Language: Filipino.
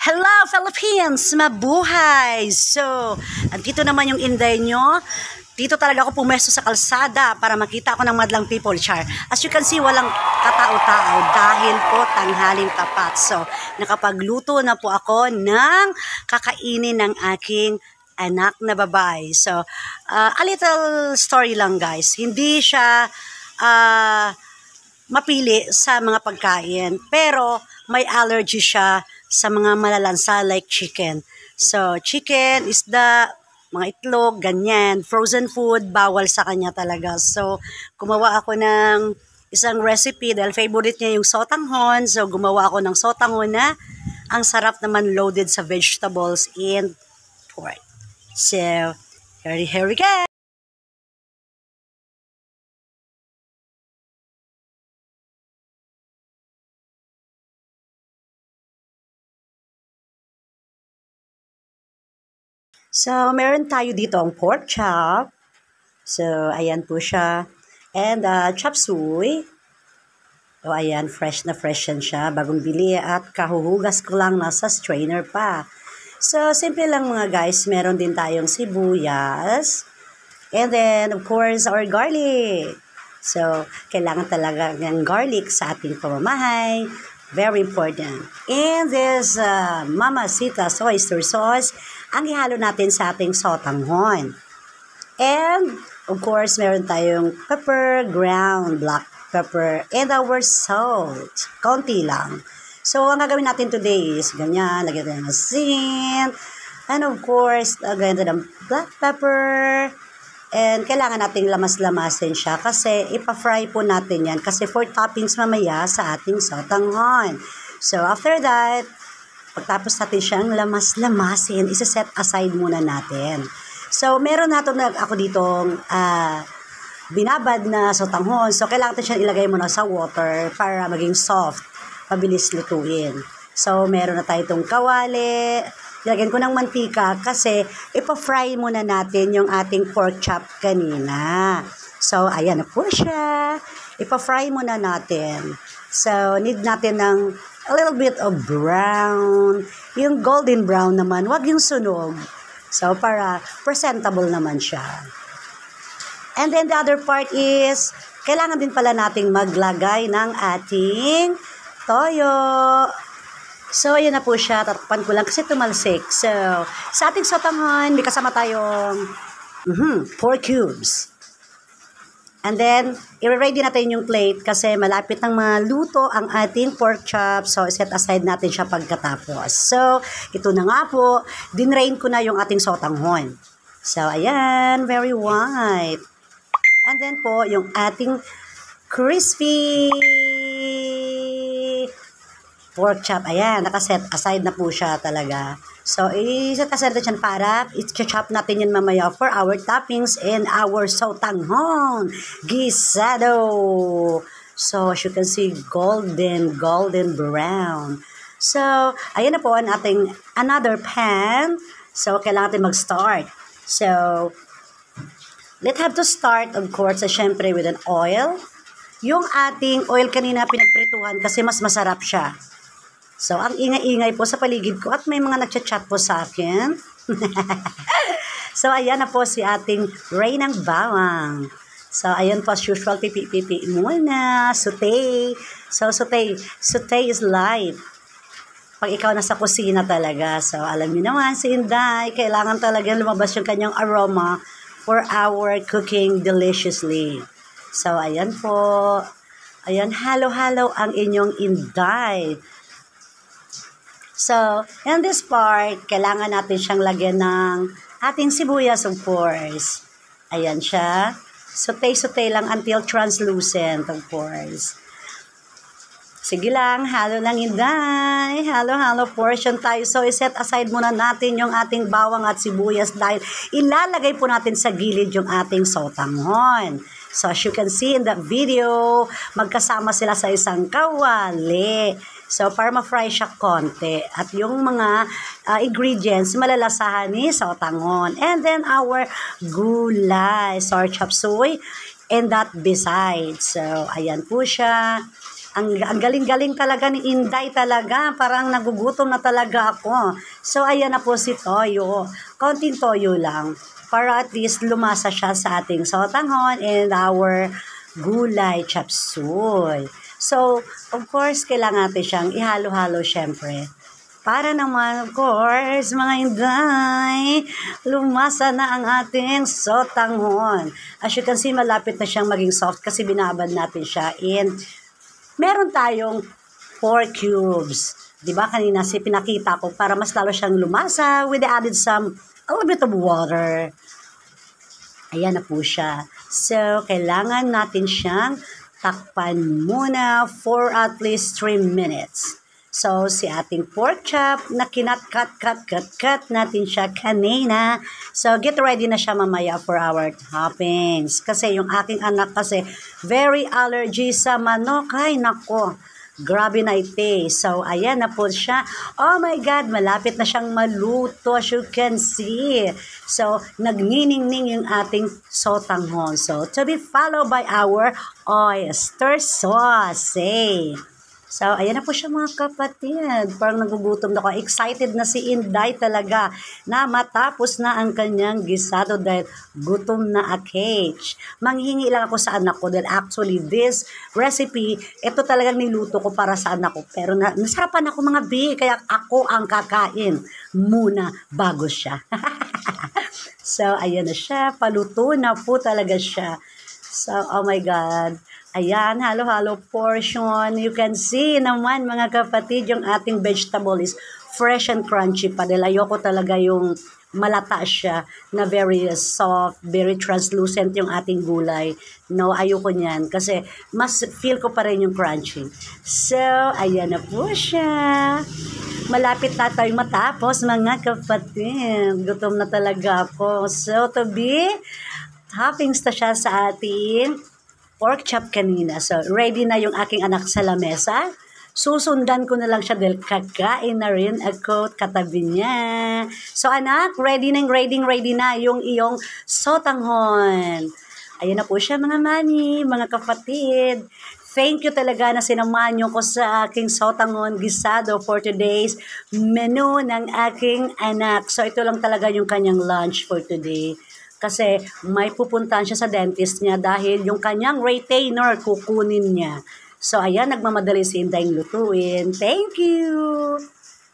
Hello, Philippines! Mabuhay! So, andito naman yung Inday nyo. Dito talaga ako pumesto sa kalsada para makita ako ng madlang people, char. As you can see, walang katao-tao dahil po tanghaling tapat. So, nakapagluto na po ako ng kakainin ng aking anak na babae. So, a little story lang, guys. Hindi siya mapili sa mga pagkain, pero may allergy siya sa mga malalansa like chicken. So, chicken, isda, mga itlog, ganyan. Frozen food, bawal sa kanya talaga. So, gumawa ako ng isang recipe dahil favorite niya yung sotanghon. So, gumawa ako ng sotanghon na ang sarap naman loaded sa vegetables and pork. So, here we go! So, meron tayo dito ang pork chop. So, ayan po siya. And chop suey. O, ayan, fresh na fresh yan siya. Bagong bili at kahuhugas ko lang nasa strainer pa. So, simple lang mga guys. Meron din tayong sibuyas. And then, of course, our garlic. So, kailangan talaga ng garlic sa ating pamamahay. Very important. And this Mama Sita's oyster sauce, ang ihalo natin sa ating sotanghon. And, of course, meron tayong pepper, ground black pepper, and our salt. Konti lang. So, ang gagawin natin today is ganyan, lagyan tayo ng asin, and of course, lagyan tayo ng black pepper, and kailangan nating lamas-lamasin siya kasi ipa-fry po natin yan kasi for toppings mamaya sa ating sotanghon. So, after that, pagtapos natin siyang lamas-lamasin, isa-set aside muna natin. So, meron ako ditong binabad na sotanghon. So, kailangan natin siyang ilagay muna sa water para maging soft, mabilis lutuin. So, meron na tayo itong kawali. Ilagyan ko ng mantika kasi ipa-fry muna natin yung ating pork chop kanina. So, ayan na po siya. Ipa-fry muna natin. So, need natin ng a little bit of brown. Yung golden brown naman, wag yung sunog. So, para presentable naman siya. And then the other part is, kailangan din pala nating maglagay ng ating toyo. So, ayan na po siya. Tatakpan ko lang kasi tumalsik. So, sa ating sotanghon, may kasama tayong 4 cubes. And then, i-ready natin yung plate kasi malapit nang maluto ang ating pork chop. So, set aside natin siya pagkatapos. So, ito na nga po. Dinrain ko na yung ating sotanghon. So, ayan. Very white. And then po, yung ating crispy pork chop. Ayan, nakaset aside na po siya talaga. So, i-set aside natin para i-chop natin yan mamaya for our toppings and our sotanghon gisado. So, as you can see, golden brown. So, ayan na po ang ating another pan. So, kailangan natin mag-start. So, let's have to start, of course, syempre with an oil. Yung ating oil kanina pinagprituhan kasi mas masarap siya. So, ang ingay-ingay po sa paligid ko at may mga nagchat-chat po sa akin. So, ayan na po si ating Ray ng Bawang. So, ayan po as usual, pipi-pipi muna, saute. So, saute is life. Pag ikaw nasa kusina talaga. So, alam niyo naman, si Inday, kailangan talaga lumabas yung kanyang aroma for our cooking deliciously. So, ayan po. Ayan, halo-halo ang inyong Inday. So, in this part, kailangan natin siyang lagyan ng ating sibuyas, of course. Ayan siya. Saute lang until translucent, of course. Sige lang, halo lang Inday. Halo portion tayo. So, iset aside muna natin yung ating bawang at sibuyas dahil ilalagay po natin sa gilid yung ating sotanghon. So, as you can see in the video, magkasama sila sa isang kawali. So, para ma-fry siya konti. At yung mga ingredients, malalasahan ni sotanghon. And then, our gulay. So, our chop suey. And that besides. So, ayan po siya. Ang galing-galing talaga ni Inday talaga. Parang nagugutom na talaga ako. So, ayan na po si Toyo. Konting toyo lang. Para at least lumasa siya sa ating sotanghon and our gulay chop suey. So, of course, kailangan natin siyang ihalo-halo syempre. Para naman, of course, mga Inday, lumasa na ang ating sotanghon. As you can see, malapit na siyang maging soft kasi binabad natin siya. And meron tayong 4 cubes. Diba kanina pinakita ko para mas lalo siyang lumasa with added a little bit of water. Ayan na po siya. So, kailangan natin siyang takpan muna for at least 3 minutes. So, si ating pork chop na cut natin siya kanina. So, get ready na siya mamaya for our toppings. Kasi yung aking anak kasi very allergy sa manok. Ay, nako. Grabe na ite. So, ayan na po siya. Oh my God, malapit na siyang maluto as you can see. So, nagniningning yung ating sotanghon. So, to be followed by our oyster sauce. So, ayan na po siya mga kapatid. Parang nagugutom na ako. Excited na si Inday talaga na matapos na ang kanyang gisado dahil gutom na akage. Manghingi lang ako sa anak ko dahil actually this recipe, ito talagang niluto ko para sa anak ko. Pero nasarapan ako mga bi, kaya ako ang kakain muna bago siya. So, ayan na siya. Paluto na po talaga siya. So, oh my God. Ayan, halo-halo portion. You can see naman mga kapatid, yung ating vegetable is fresh and crunchy pa. Dahil ayoko talaga yung malata siya na very soft, very translucent yung ating gulay. No, ayoko niyan kasi mas feel ko pa rin yung crunchy. So, ayan na po siya. Malapit na tayo matapos mga kapatid. Gutom na talaga ako. So, to be toppings na siya sa ating pork chop kanina. So, ready na yung aking anak sa lamesa. Susundan ko na lang siya dahil kakain na rin ako katabi niya. So, anak, ready na yung iyong sotanghon. Ayan na po siya mga mani, mga kapatid. Thank you talaga na sinamahan niyo ko sa aking sotanghon gisado for today's menu ng aking anak. So, ito lang talaga yung kanyang lunch for today. Kasi may pupuntahan siya sa dentist niya dahil yung kanyang retainer kukunin niya. So, ayan, nagmamadali si Inday lutuin. Thank you!